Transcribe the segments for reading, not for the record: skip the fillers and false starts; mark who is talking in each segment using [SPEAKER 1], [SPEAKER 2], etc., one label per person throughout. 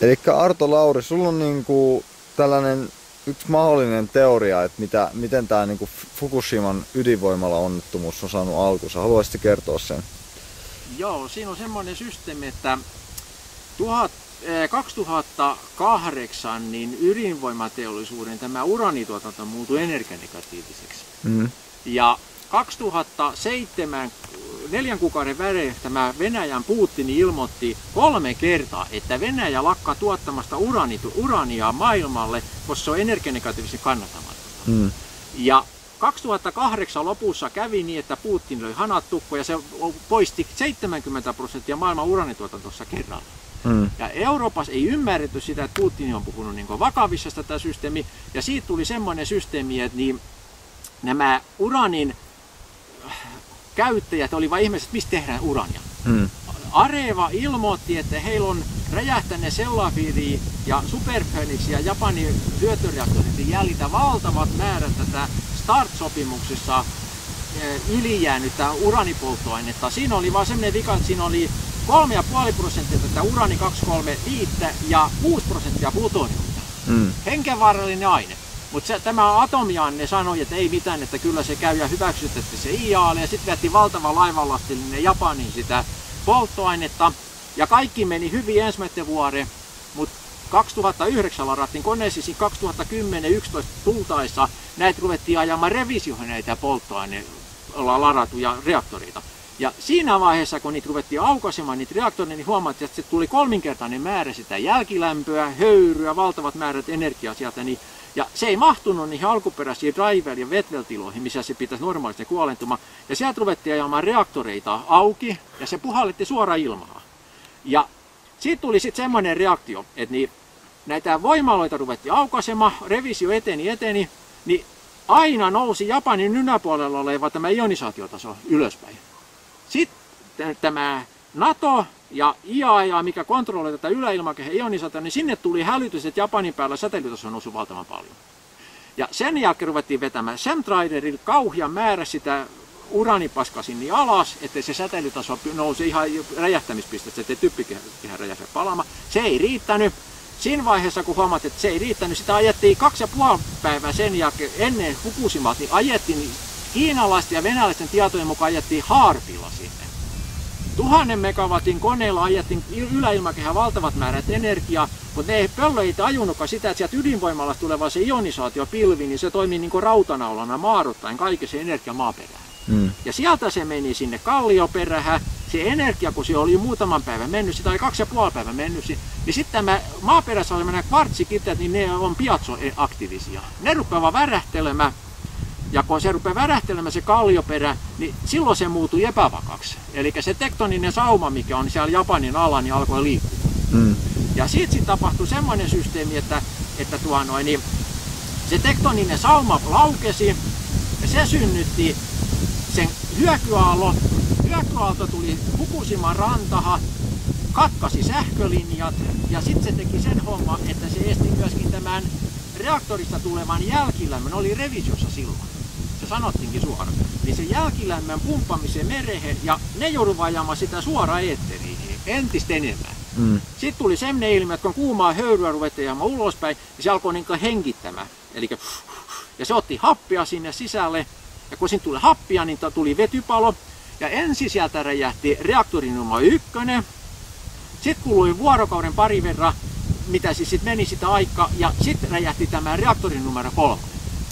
[SPEAKER 1] Elikkä Arto Lauri, sulla on niinku tällainen yksi mahdollinen teoria, että miten tämä niinku Fukushiman ydinvoimala-onnettomuus on saanut alkunsa. Haluaisitko kertoa sen?
[SPEAKER 2] Joo, siinä on semmoinen systeemi, että 2008 niin ydinvoimateollisuuden tämä uraanituotanto muuttui energianegatiiviseksi. Ja 2007, 4 kuukauden välein tämä Venäjän Putin ilmoitti 3 kertaa, että Venäjä lakkaa tuottamasta uraania maailmalle, koska se on energianegatiivisesti kannattamatonta. Ja 2008 lopussa kävi niin, että Putin löi hanat tukkoon ja se poisti 70% maailman uraanituotantossa kerralla. Ja Euroopassa ei ymmärretty sitä, että Putin on puhunut niin vakavissa tätä systeemiä, ja siitä tuli semmoinen systeemi, että niin nämä uraanin käyttäjät olivat ihmiset, mistä tehdään uraania. Areva ilmoitti, että heillä on räjähtäneet Sellafieri ja Super Phoenix ja Japanin syöttöreaktorit jäljitä valtavat määrät tätä START-sopimuksessa ylijäänyttä uraanipolttoainetta. Siinä oli vaan semmoinen vika, että siinä oli 3,5% tätä uraani-235 ja 6% plutoniumia. Hengenvaarallinen aine. Mutta tämä atomianne sanoi, että ei mitään, että kyllä se käy ja hyväksytettiin se IAAlle ja sitten vietiin valtava laivanlastillinen Japaniin sitä polttoainetta. Ja kaikki meni hyvin ensimmäinen vuoden, mutta 2009 ladattiin koneisiin 2010-2011 tultaessa näitä ruvettiin ajamaan revisioihin näitä polttoaineella ladattuja reaktoreita. Ja siinä vaiheessa, kun niitä ruvettiin aukaisemaan, niitä reaktoreita, niin huomattiin, että se tuli 3-kertainen määrä sitä jälkilämpöä, höyryä, valtavat määrät energiaa sieltä. Ja se ei mahtunut niihin alkuperäisiin driver- ja wet-well-tiloihin, missä se pitäisi normaalisti kuolentumaan. Ja sieltä ruvettiin ajamaan reaktoreita auki ja se puhallitti suoraan ilmaa. Ja siitä tuli sitten semmoinen reaktio, että näitä voimaloita ruvettiin aukaisemaan, revisio eteni, niin aina nousi Japanin yläpuolella oleva tämä ionisaatiotaso ylöspäin. Sitten tämä NATO ja IAEA, mikä kontrolloi tätä yläilmakehän ionisaatiota, niin sinne tuli hälytys, että Japanin päällä säteilytaso nousi valtavan paljon. Ja sen jälkeen ruvettiin vetämään chemtraderilla kauhean määrä sitä uraanipaskaa sinne alas, ettei se säteilytaso nousi ihan räjähtämispisteessä, ettei typpikehä räjähdä palaamaan. Se ei riittänyt. Siinä vaiheessa, kun huomattiin, että se ei riittänyt, sitä ajettiin 2,5 päivää sen jälkeen ennen Fukushimaa, niin ajettiin kiinalaisten ja venäläisten tietojen mukaan ajettiin Harpilla sinne. 1000 megawatin koneella ajettiin yläilmakehään valtavat määrät energiaa, mutta pöllö ei tajunnutkaan sitä, että sieltä ydinvoimalasta tuleva se ionisaatiopilvi, niin se toimii niin kuin rautanaulana maadottaen kaiken se energia maaperään. Ja sieltä se meni sinne kallioperähän, se energia, kun se oli muutaman päivän mennyt, sitä oli 2,5 päivän mennyt, niin sitten tämä maaperässä oleva nämä kvartsikiteet, niin ne on piazzoaktiivisia. Ne rupeavat värähtelemään. Ja kun se rupeaa värähtelemään se kallioperä, niin silloin se muutui epävakaksi. Eli se tektoninen sauma, mikä on siellä Japanin alla, niin alkoi liikkua. Ja siitä tapahtui semmoinen systeemi, että niin se tektoninen sauma laukesi ja se synnytti sen hyökyaallon. Hyökyaalto tuli Fukushiman rantahan, katkasi sähkölinjat ja sitten se teki sen homman, että se esti myöskin tämän reaktorista tulevan jälkilämmön, oli revisiossa silloin. Se sanottiinkin suoraan. Niin se jälkilämmön pumppamiseen merehen ja ne jouduivat ajamaan sitä suoraan eetteriin entistä enemmän. Sitten tuli semmoinen ilmiö, että kun kuumaa höyryä ruvettiin ajamaan ulospäin, niin se alkoi niin hengittämään. Ja se otti happia sinne sisälle ja kun siinä tuli happia, niin tuli vetypalo. Ja ensin sieltä räjähti reaktori numero 1. Sitten kului vuorokauden pari verran, mitä siis meni sitä aikaa, ja sitten räjähti tämä reaktori numero 3.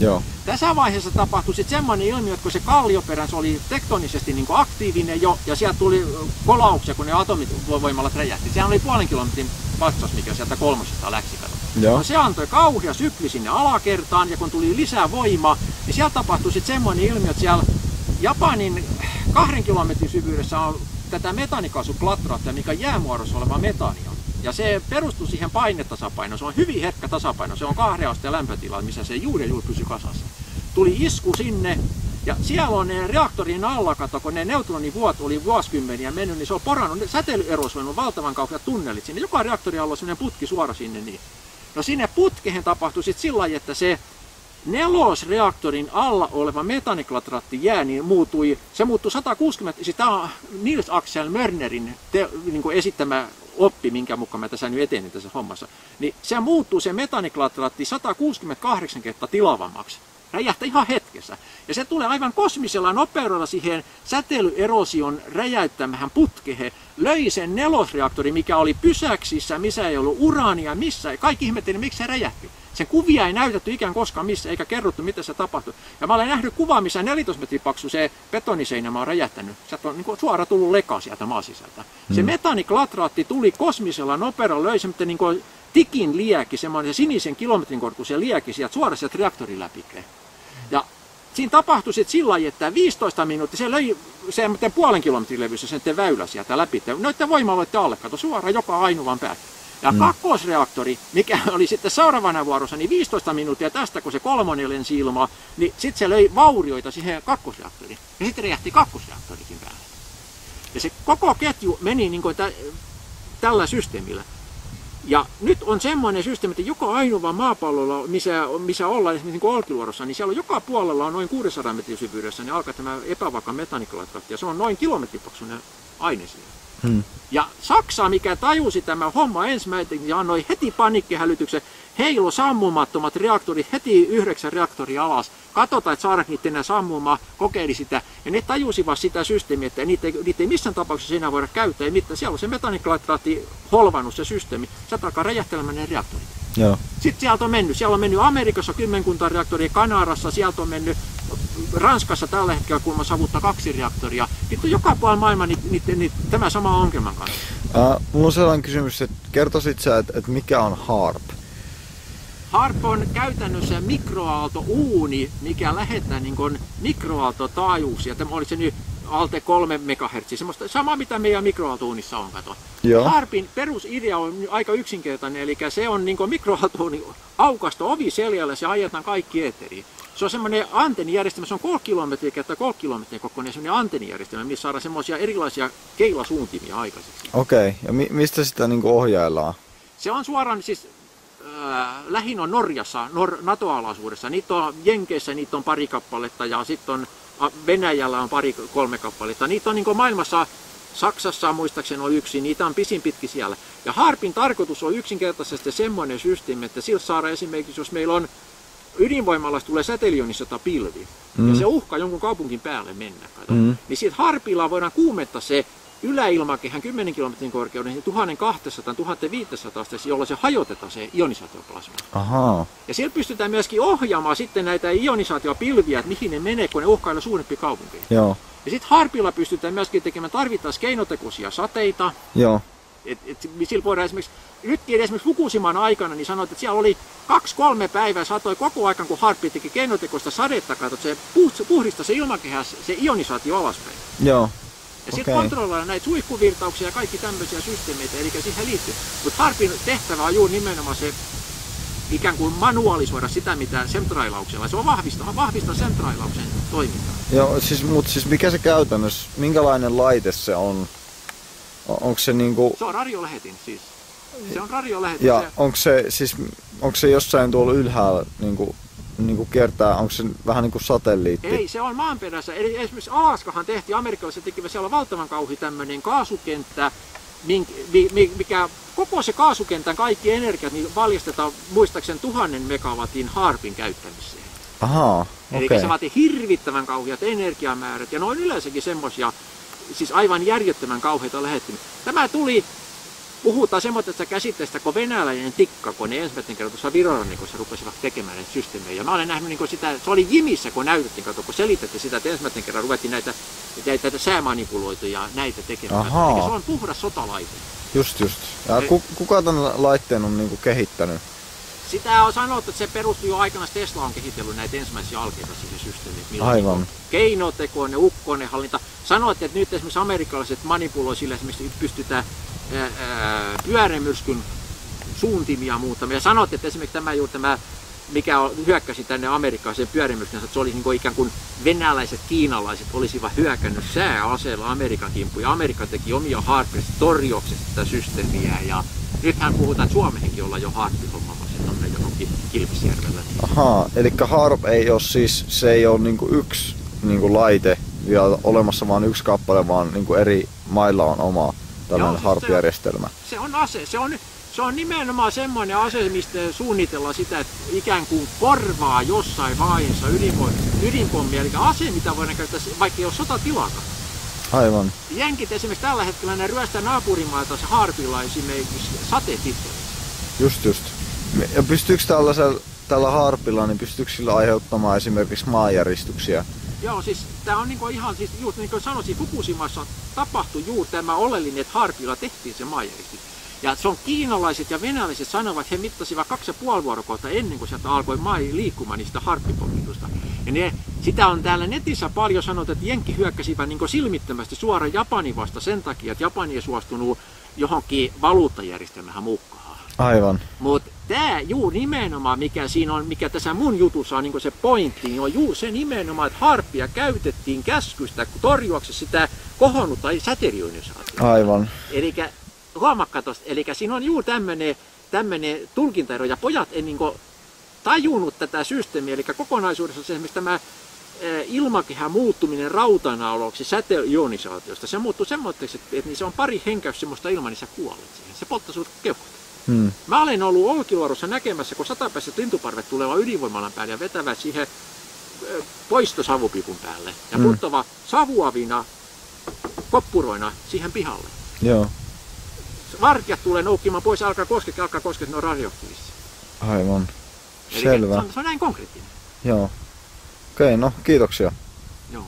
[SPEAKER 1] Joo.
[SPEAKER 2] Tässä vaiheessa tapahtui sitten semmoinen ilmiö, että kun se kallioperä oli tektonisesti niin kuin aktiivinen jo, ja sieltä tuli kolauksia, kun ne atomivoimalat räjähti. Sehän oli 0,5 kilometrin patsas, mikä sieltä 300 läksi. No, se antoi kauhea sykli sinne alakertaan, ja kun tuli lisää voimaa, niin siellä tapahtui sitten semmoinen ilmiö, että siellä Japanin 2 kilometrin syvyydessä on tätä metaanikaasuklatraattia, mikä jäämuodossa oleva metaania. Ja se perustuu siihen painetasapainoon. Se on hyvin herkkä tasapaino. Se on 2 asteen lämpötila, missä se juuri pysyy kasassa. Tuli isku sinne ja siellä on ne reaktorin alla, kato, kun ne neutronivuot oli vuosikymmeniä mennyt, niin se on porannut, säteilyerosoinut valtavan kauheat tunnelit sinne. Joka reaktori alla on sellainen putki suora sinne. Niin. No sinne putkeen tapahtui sitten sillä lailla, että se 4-reaktorin alla oleva metaaniklatraatti jää, niin se muuttui 160, siis tämä on Nils Axel Mörnerin niin esittämä oppi, minkä mukaan mä tässä nyt etenin tässä hommassa, niin se muuttuu se metaaniklatraatti 168 kertaa tilavammaksi. Räjähtää ihan hetkessä. Ja se tulee aivan kosmisella nopeudella siihen säteilyerosion räjäyttämähän putkehen. Löi sen nelosreaktori, mikä oli pysäksissä, missä ei ollut uraania, missä. Kaikki ihmetteli, miksi se räjähti. Sen kuvia ei näytetty ikään koskaan missä, eikä kerrottu, mitä se tapahtui. Ja mä olen nähnyt kuvaa, missä 14 metrin paksu se betoniseinämä on räjähtänyt. Sieltä on niin suora tullut leka sieltä maasisältä. Se metaaniklatraatti tuli kosmisella nopeudella, löi semmoinen niin tikin liäki, semmoinen sinisen kilometrin korkuisen liäki sieltä suoraan sieltä reaktorin läpi. Ja siinä tapahtui sitten sillä lailla, että 15 minuuttia se löi sen puolen kilometrin levyssä sen väylä sieltä läpi. Noiden voimaloiden alle, kato suoraan joka ainuvan päälle. Ja kakkosreaktori, mikä oli sitten seuraavana vuorossa, niin 15 minuuttia tästä, kun se kolmonen lensi ilmaa, niin sitten se löi vaurioita siihen kakkosreaktoriin. Ja sitten räjähti kakkosreaktorikin päälle. Ja se koko ketju meni niin kuin tällä systeemillä. Ja nyt on semmoinen systeemi, että joka ainoa maapallolla, missä ollaan esimerkiksi niin Olkiluodossa, niin siellä on joka puolella on noin 600 metrin syvyydessä, niin alkaa tämä epävakaa metaaniklatraatti, ja se on noin kilometripaksuinen aine siellä. Ja Saksa, mikä tajusi tämä homma ensimmäinen ja annoi heti paniikkihälytyksen, heilo sammumattomat reaktorit, heti 9 reaktoria alas, katsotaan, että saadaan niitä enää sammumaan, kokeili sitä, ja ne tajusivat sitä systeemiä, että niitä ei missään tapauksessa enää voida käyttää, ei mitään. Siellä on se metaaniklatraatti holvannut se systeemi, sieltä alkaa räjähtelemään ne reaktorit. Joo. Sitten siellä on mennyt Amerikassa 10 reaktoria, Kanadassa, sieltä on mennyt Ranskassa tällä hetkellä, kun mä savuttaa 2 reaktoria. Nyt on joka puolella maailma tämä sama ongelman kanssa.
[SPEAKER 1] Mulla on sellainen kysymys, että kertoisit sä, että mikä on HAARP?
[SPEAKER 2] HAARP on käytännössä mikroaaltouuni, mikä lähettää niin kuin mikroaaltotaajuuksia. Tämä oli se nyt alte 3 MHz, semmoista sama mitä meidän mikroaaltouunissa on, kato. HAARPin perusidea on aika yksinkertainen, eli se on niin kuin mikroaaltouuni aukasta ovi seljällä, se ajetaan kaikki eetteriin. Se on semmoinen antennijärjestelmä, se on 3 kilometriä kertaa 3 kilometriä kokoinen semmoinen antennijärjestelmä, missä saadaan semmoisia erilaisia keilasuuntimia aikaiseksi.
[SPEAKER 1] Okei, ja mistä sitä niin kuin ohjaillaan?
[SPEAKER 2] Se on suoraan siis lähin on Norjassa, NATO-alaisuudessa. Niitä on Jenkeissä, niitä on pari kappaletta ja sitten on Venäjällä on 2-3 kappaletta. Niitä on niin kuin maailmassa, Saksassa muistaakseni on 1, niitä on pisin pitki siellä. Ja HAARPin tarkoitus on yksinkertaisesti semmoinen systeemi, että sillä saadaan esimerkiksi, jos meillä on ydinvoimalasta tulee säteilyonissa pilvi, ja se uhkaa jonkun kaupunkin päälle mennä, niin siitä HAARPilla voidaan kuumentaa se yläilmakehän 10 kilometrin korkeuden 1200-1500, jolloin se hajotetaan se ionisaatioplasma. Aha. Ja siellä pystytään myöskin ohjaamaan sitten näitä ionisaatiopilviä, että mihin ne menee, kun ne uhkailee suurempia kaupunkeja. Joo. Ja sitten HAARPilla pystytään myöskin tekemään tarvittaessa keinotekoisia sateita. Joo. Sillä voidaan nytkin esimerkiksi Fukushiman aikana niin sanoit, että siellä oli 2-3 päivää satoi koko ajan, kun HAARP teki keinotekoista sadetta, se puhdistaa se ilmakehä, se ionisaatio alaspäin. Joo. Ja sitten kontrolloidaan näitä suihkuvirtauksia ja kaikki tämmöisiä systeemeitä, eli siihen liittyy. Mutta HAARPin tehtävä on juuri nimenomaan se ikään kuin manualisoida sitä, mitä chemtrailauksella. Se on vahvistaa chemtrailauksen toimintaa.
[SPEAKER 1] Joo, mutta mikä se käytännössä, minkälainen laite se on? Onko se niinku...
[SPEAKER 2] Se on radiolähetin siis. Se on radiolähetin.
[SPEAKER 1] Ja onko se jossain tuolla ylhäällä niinku kiertää, onko se vähän niin kuin satelliitti?
[SPEAKER 2] Ei, se on maanperässä. Eli esimerkiksi Alaskahan tehtiin, amerikkalaiset tekivät siellä valtavan kauhi tämmöinen kaasukenttä, mikä koko se kaasukentän kaikki energiat niin valjastetaan muistaakseni 1000 megawatin HAARPin käyttämiseen. Ahaa, okei. Eli se vaatii hirvittävän kauheat energiamäärät ja noin yleensäkin semmoisia, siis aivan järjettömän kauheita lähettimia. Tämä tuli, puhutaan semmoisesta käsitteestä kuin venäläinen tikka, kun ne ensimmäisen kerran tuossa Virorannikossa rupesivat tekemään näitä systeemejä. Ja mä olen nähnyt niin sitä, se oli Jimissä, kun näytettiin, kun selitettiin sitä, että ensimmäisen kerran ruvettiin näitä säämanipuloituja näitä tekemään. Eli se on puhdas sotalaite.
[SPEAKER 1] Just. Ja kuka tämän laitteen on niinku kehittänyt?
[SPEAKER 2] Sitä on sanottu, että se perustuu jo aikanaan, Tesla on kehitellyt näitä ensimmäisiä alkeita siihen systeemiin.
[SPEAKER 1] Aivan.
[SPEAKER 2] Keinotekoinen, ukkonenhallinta. Sanoitte, että nyt esimerkiksi amerikkalaiset manipuloi sillä esimerkiksi pystytään pyörämyrskyn suuntimia muuttamaan. Ja sanoitte, että esimerkiksi tämä mikä hyökkäsi tänne amerikkalaiseen pyörämyrskyn, että se oli niin kuin ikään kuin venäläiset, kiinalaiset olisivat hyökännyt sääaseella Amerikan kimppuun. Ja Amerikka teki omia HAARPia torjoksesta tätä systeemiä. Ja nythän puhutaan, että Suomeenkin ollaan jo HAARP-hommamassa tuonne johonkin Kilpisjärvellä.
[SPEAKER 1] Ahaa, eli HAARP ei ole siis, se ei ole niinku yksi niinku laite vielä olemassa, vaan yksi kappale, vaan niinku eri mailla on oma tällainen HAARP-järjestelmä.
[SPEAKER 2] Se on ase. Se on nimenomaan semmoinen ase, mistä suunnitellaan sitä, että ikään kuin korvaa jossain vaiheessa ydinpommi, eli ase, mitä voidaan käyttää, vaikka ei ole sotatilakaan.
[SPEAKER 1] Aivan.
[SPEAKER 2] Jenkit esimerkiksi tällä hetkellä ne ryöstää naapurimaita HAARPilla esimerkiksi sateetittelyssä.
[SPEAKER 1] Just. Ja pystyykö tällä HAARPilla, niin pystyykö sillä aiheuttamaan esimerkiksi maanjäristyksiä?
[SPEAKER 2] Joo, siis tää on niinku ihan, siis just niin kuin sanoisin, Fukushimassa tapahtui juuri tämä oleellinen, että HAARPilla tehtiin se maanjäristys. Ja se on kiinalaiset ja venäläiset sanovat, että he mittasivat 2,5 vuorokautta ennen kuin sieltä alkoi maa liikkumaan niistä HAARP-pommitusta. Ja sitä on täällä netissä paljon sanottu, että Jenkki hyökkäsivät niin silmittömästi suoraan Japanin vasta sen takia, että Japani ei suostunut johonkin valuuttajärjestelmään mukaan.
[SPEAKER 1] Aivan.
[SPEAKER 2] Mutta tämä juuri nimenomaan, mikä siinä on, mikä tässä mun jutussa on niin se pointti, niin on juuri se nimenomaan, että HAARPia käytettiin käskystä torjuakseen sitä kohonnutta säteilyonisaatiota.
[SPEAKER 1] Aivan.
[SPEAKER 2] Elikkä huomakkaa tosta, elikkä siinä on juuri tämmöinen tulkintaero, ja pojat ei niin tajunnut tätä systeemiä, eli kokonaisuudessa esimerkiksi tämä ilmakehän muuttuminen rautanauloksi säteilyonisaatiosta, se muuttui semmoiseksi, että se on pari henkäys semmoista ilman, niin sä kuolet siihen. Se polttaa sut keuhkot. Mä olen ollut Olkiluodossa näkemässä, kun satapäiset lintuparvet tulevat ydinvoimalan päälle ja vetävät siihen poistosavupipun päälle ja puttava savuavina koppuroina siihen pihalle.
[SPEAKER 1] Joo.
[SPEAKER 2] Vartijat tulee noukkimaan pois, alkaa koskea, ne on radioaktiivisia.
[SPEAKER 1] Aivan.
[SPEAKER 2] Eli
[SPEAKER 1] Selvä.
[SPEAKER 2] se on näin konkreettinen.
[SPEAKER 1] Joo. Okei, no kiitoksia.
[SPEAKER 2] Joo.